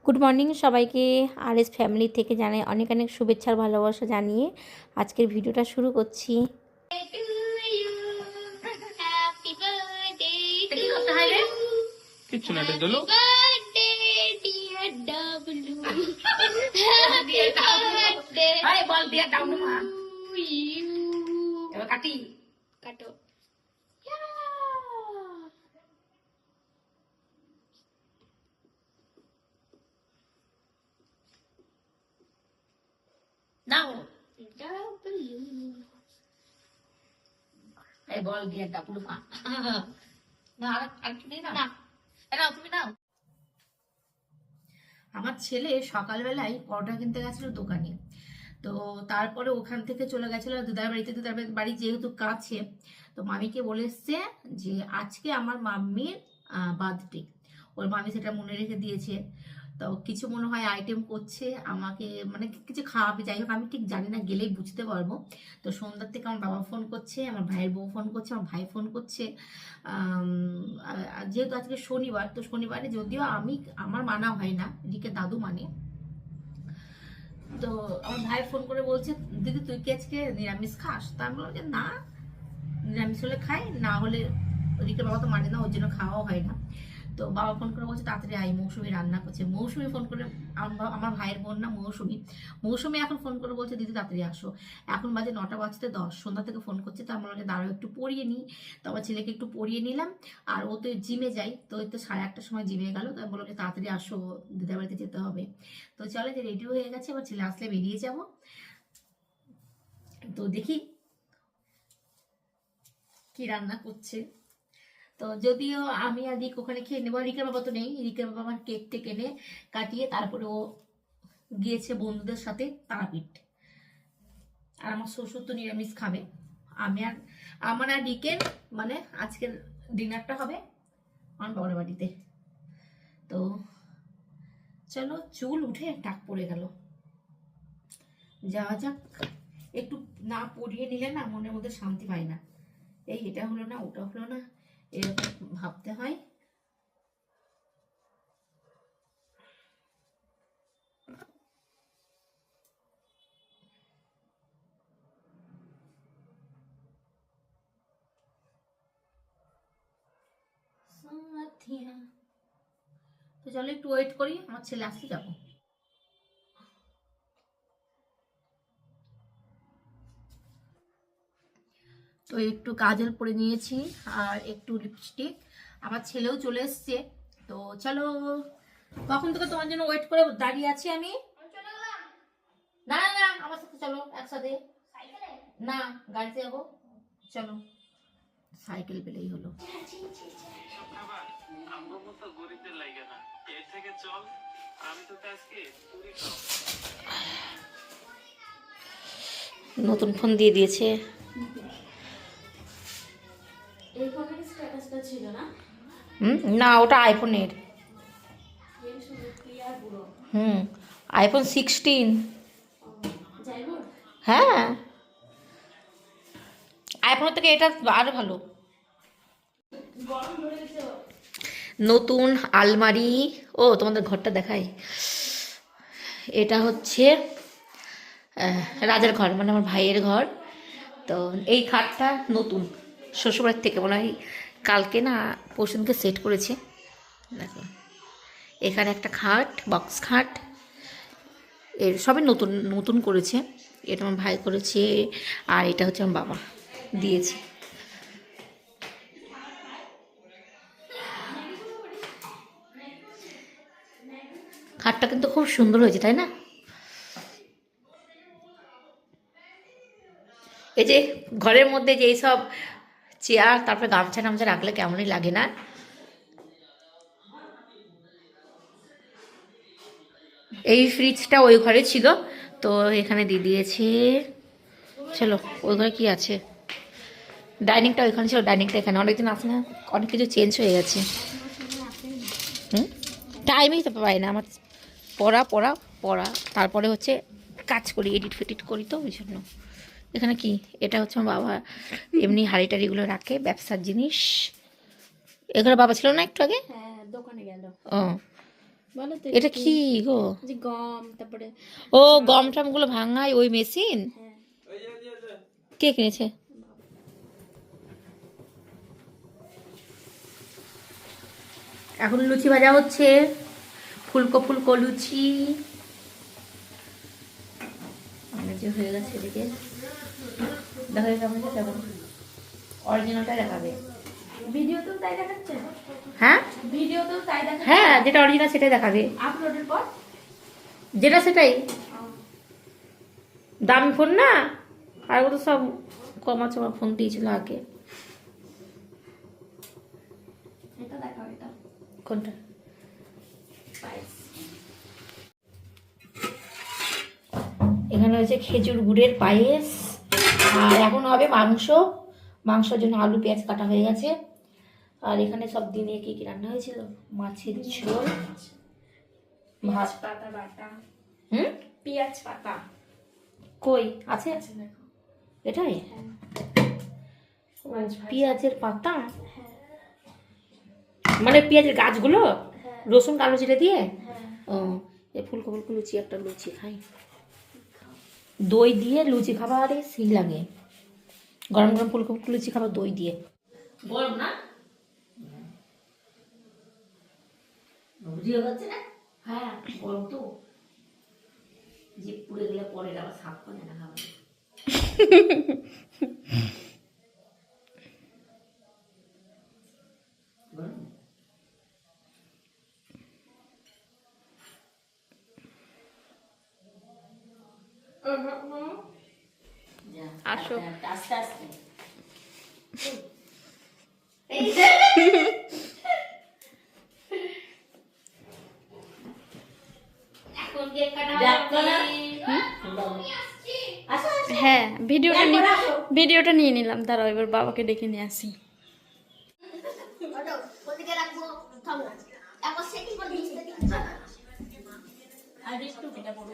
Good morning সবাইকে। আর S family থেকে জানাই অনেক অনেক শুভেচ্ছার ভালোবাসা জানিয়ে আজকের ভিডিওটা শুরু করছি। কিচ্ছু না, এটা দোলো কাটি কাটো। নাও এই বল দিয়ে ডাবলু মা না আর কি নেই না নাও তুমি নাও। আমার ছেলে সকালবেলায় পরোটা কিনতে গেছিল দোকানে, তো তারপরে ওখান থেকে চলে গেছিল দিদার বাড়িতে। দিদার বাড়ি যেহেতু কাছে, তো মামিকে বলে এসছে যে আজকে আমার মাম্মির বার্থডে, ওর মামি সেটা মনে রেখে দিয়েছে। তো কিছু মনে হয় আইটেম করছে, আমাকে মানে কিছু খাওয়াবে, যাই হোক আমি ঠিক জানি না, গেলেই বুঝতে পারবো। তো সন্ধ্যার থেকে আমার বাবা ফোন করছে, আমার ভাইয়ের বউ ফোন করছে, আমার ভাই ফোন করছে। যেহেতু আজকে শনিবার, তো শনিবারে যদিও আমার মানা হয় না, রিকে দাদু মানে। তো আমার ভাই ফোন করে বলছে, দিদি তুই কি আজকে নিরামিষ খাস? তা আমি বললাম যে না, নিরামিষ হলে খাই, না হলে ওদিকে বাবা তো মানে না, ওর জন্য খাওয়াও হয় না। তো বাবা ফোন করে বলছে তাড়াতাড়ি আই, মৌসুমি রান্না করছে। মৌসুমি ফোন করে, আমার ভাইয়ের বোন না মৌসুমি, মৌসুমি এখন ফোন করে বলছে দিদি তাড়াতাড়ি আসো। এখন বাজে 9টা বাজতে 10, সন্ধ্যা থেকে ফোন করছে। তো আমরা দাঁড়াও একটু পড়িয়ে নিই। তো আমার ছেলেকে একটু পড়িয়ে নিলাম। আর ও তো জিমে যাই, তো ওই তো 8:30টার সময় জিমে গেল। তো আমি বললাম যে তাড়াতাড়ি আসো, দিদার বাড়িতে যেতে হবে। তো চলে যে রেডি হয়ে গেছে, এবার ছেলে আসলে বেরিয়ে যাব। তো দেখি কি রান্না করছে। তো যদিও আমি আর রিক ওখানে খেয়ে নেবো, রিকের বাবা তো নেই, রিকের বাবা আমার কেক টেক এনে কাটিয়ে তারপরে ও গিয়েছে বন্ধুদের সাথে তারাপীঠ। আর আমার শ্বশুর তো নিরামিষ খাবে। আমার আর রিকের মানে আজকের ডিনারটা হবে আমার বাবার বাড়িতে। তো চলো, চুল উঠে টাক পড়ে গেল, যাওয়া যাক। একটু না পরিয়ে নিলে না মনের মধ্যে শান্তি পাই না। এটা হলো না, ওটা হলো না, এরকম ভাবতে হয়। তো চলো একটু ওয়েট করি, আমার ছেলে আসতে যাবো। তো একটু কাজল পরে নিয়েছি আর একটু লিপস্টিক। আমার ছেলেও চলে এসছে। তো চলো, কখন থেকে তোমার জন্য ওয়েট করে দাঁড়িয়ে আছি আমি। না না না, আমার সাথে চলো একসাথে। না, গাড়িতে যাবো। চলো, সাইকেল পেলেই হলো। নতুন ফোন দিয়ে দিয়েছে। না, ওটা আইফোনের। আইফোন 16। হ্যাঁ, আইফোনের থেকে এটা আরো ভালো। নতুন আলমারি। ও তোমাদের ঘরটা দেখাই। এটা হচ্ছে রাজার ঘর, মানে আমার ভাইয়ের ঘর। তো এই খাটটা নতুন, শ্বশুরবাড়ির থেকে মনে হয় কালকে না পরশুদিনকে সেট করেছে। দেখো, এখানে একটা খাট, বক্স খাট, এর সবই নতুন নতুন করেছে। এটা আমার ভাই করেছে, আর এটা হচ্ছে আমার বাবা দিয়েছে। খাটটা কিন্তু খুব সুন্দর হয়েছে, তাই না? এই যে ঘরের মধ্যে যেই সব চেয়ার, তারপরে গামছা টামছা রাখলে কেমনই লাগে না? এই ফ্রিজটা ওই ঘরে ছিল, তো এখানে দিয়ে দিয়েছে। চলো, ওই ঘরে কি আছে? ডাইনিংটা ওইখানে ছিল, ডাইনিংটা এখানে। অনেকদিন আসে না, অনেক কিছু চেঞ্জ হয়ে গেছে। টাইমই তো পাই না আমার, পড়া পড়া পড়া, তারপরে হচ্ছে কাজ করি, এডিট ফেডিট করি, তো ওই জন্য। এখানে কি, এটা হচ্ছে আমার বাবা এমনি হাঁড়ি টাড়িগুলো রাখে, ব্যবসার জিনিস। এখানে বাবা ছিল না একটু আগে? হ্যাঁ, দোকানে গেল। ও, বলো তো এটা কি গো? যে গম, তারপরে ও গম টমগুলো ভাঙায় ওই মেশিন। হ্যাঁ কে কিনেছে? এখন লুচি ভাজা হচ্ছে, ফুলকো ফুলকো লুচি যে হয়ে গেছে। এদিকে দেখা যাবে কেমন খেতে হবে, অরিজিনালটাই দেখাবে। ভিডিওতেও তাই দেখাচ্ছে, হ্যাঁ ভিডিওতেও তাই দেখাচ্ছে। হ্যাঁ, যেটা অরিজিনাল সেটাই দেখাবে, আপলোডের পর যেটা সেটাই। দামি ফোন না, আর ওগুলো সব কমা চমা ফোন দিয়েছিল আগে। এটা দেখাও, এটা কোনটা? পায়েস। এখানে হচ্ছে খেজুর গুড়ের পায়েস, আর এখন হবে মাংস। মাংসের জন্য আলু পেঁয়াজ কাটা হয়ে গেছে। আর এখানে সব দিনে কি কি রান্না হয়েছিল? মাছের ঝোল, পেঁয়াজ ভাত। পাতা বাটা, হুম, পেঁয়াজ পাতা কই আছে? আছে দেখো। এটাই হ্যাঁ ও, পেঁয়াজের পাতা, হ্যাঁ মানে পেঁয়াজের গাছগুলো, হ্যাঁ রসুন কালো জিরে দিয়ে। হ্যাঁ। ও, এই ফুলকো ফুলকো লুচি, একটা লুচি খাই, দই দিয়ে লুচি খাবার আরে সেই লাগে। গরম গরম ফুলকো ফুলকো লুচি খাবার দই দিয়ে। গরম না? বুঝিয়ে যাচ্ছে না? হ্যাঁ গরম তো, যে পুড়ে গেলে পরে আবার সাফ করে না খাবার। গরম? যা, আসো। আস্তে আস্তে। এখন কেক কাটা হবে। আসো, আসো। হ্যাঁ ভিডিওটা দেখো, রাখো। ভিডিওটা নিয়ে নিলাম, দাঁড়াও এবার বাবাকে ডেকে নিয়ে আসি। আর একটু কেটে পড়ো।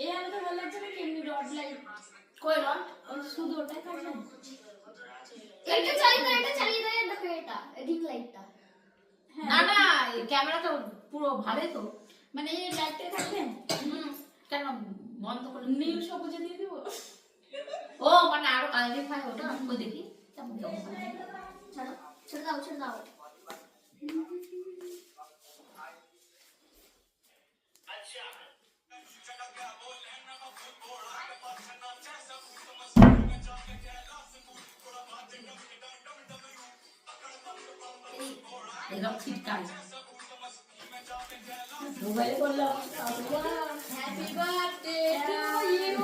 এই আলোটা ভালো লাগছে না, কেমনি রড লাইট কই রড? শুধু ওটাই থাকবে। এটা চালিয়ে দাও, এটা চালিয়ে দাও, এই দেখো এটা রিং লাইটটা। না না, ক্যামেরা তো পুরো ভালোই তো। মানে এই লাইটটাই থাকবে, কেন বন্ধ করে নীল সবুজে দিয়ে দিব। ও মানে আরো কালারিং হয় ওটা, কই দেখি কেমন কেমন হয়। ছাড়ো, ছেড়ে দাও, ছেড়ে দাও। এরকম ছিটকায় মোবাইলে করলাম। Happy birthday to you.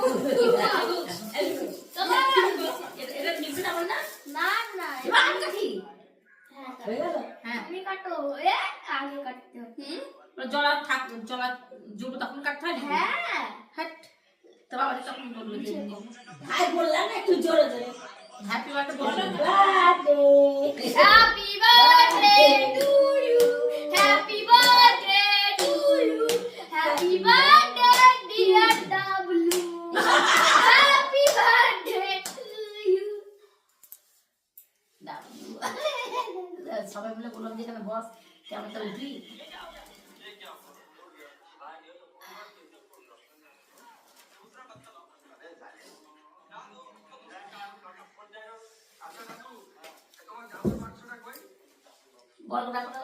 এটা মিক্সি না না? না না, এবার আমি কাটি। হ্যাঁ হয়ে গেল? হ্যাঁ, তুমি কাটো, এ আগে কাটতে হবে। জলা থাক, জলা জুটো তখন কাটতে হয় নাকি? হ্যাঁ হ্যাট, তো বাবা তখন বললো যে ভাই বললাম না একটু জোরে জোরে হ্যাপি বার্থডে বললাম। Happy birthday to you, happy birthday to you, happy birthday dear Dablu, happy birthday to you. সবাই মিলে বললাম যে এখানে বস, কেমন তো উঠি। বল না কোনো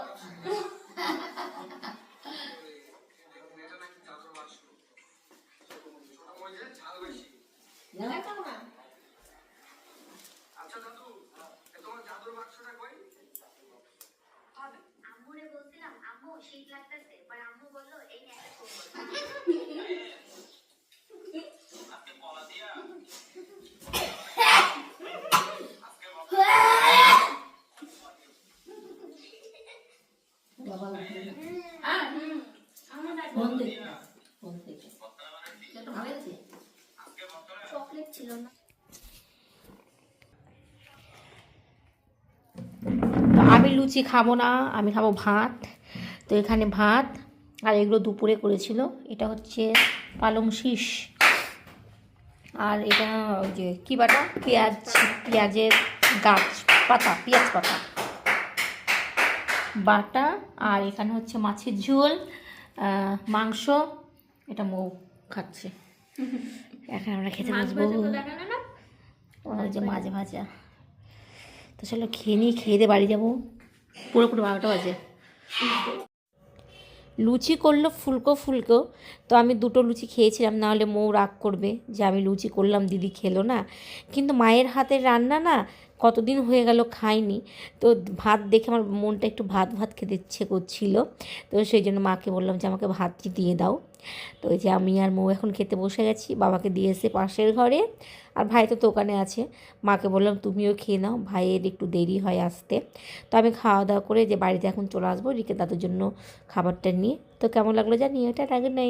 আম্মুরে বলছিলাম, আম্মু শীত লাগতেছে, পরে আম্মু বললো এই নিয়ে একটা ফোন বাবা ফোন দেখে ফোন দেখে এটা ভালো আছে। চকলেট ছিল না। তো আমি লুচি খাবো না, আমি খাবো ভাত। তো এখানে ভাত, আর এগুলো দুপুরে করেছিল। এটা হচ্ছে পালং শীষ, আর এটা ওই যে কী বাটা, পেঁয়াজের গাছ পাতা, পেঁয়াজ পাতা। বাটা, আর এখানে হচ্ছে মাছের ঝোল, মাংস। এটা মৌ খাচ্ছে। এখন আমরা খেতে বসবো। ওই যে মাছ ভাজা। তো চলো খেয়ে নিই, খেয়ে দিয়ে বাড়ি যাবো। পুরো 12টা বাজে। লুচি করলো ফুলকো ফুলকো, তো আমি 2টো লুচি খেয়েছিলাম, নাহলে মৌ রাগ করবে যে আমি লুচি করলাম দিদি খেলো না। কিন্তু মায়ের হাতের রান্না না, কতদিন হয়ে গেল খাইনি, তো ভাত দেখে আমার মনটা একটু ভাত ভাত খেতে ইচ্ছে করছিল। তো সেই জন্য মাকে বললাম যে আমাকে ভাতটি দিয়ে দাও। তো ওই যে আমি আর মৌ এখন খেতে বসে গেছি, বাবাকে দিয়ে এসে পাশের ঘরে, আর ভাই তো দোকানে আছে। মাকে বললাম তুমিও খেয়ে নাও, ভাইয়ের একটু দেরি হয় আসতে। তো আমি খাওয়া দাওয়া করে যে বাড়িতে এখন চলে আসবো রিকে দাদুর জন্য খাবারটা নিয়ে। তো কেমন লাগলো জানি, এটা আগে নাই।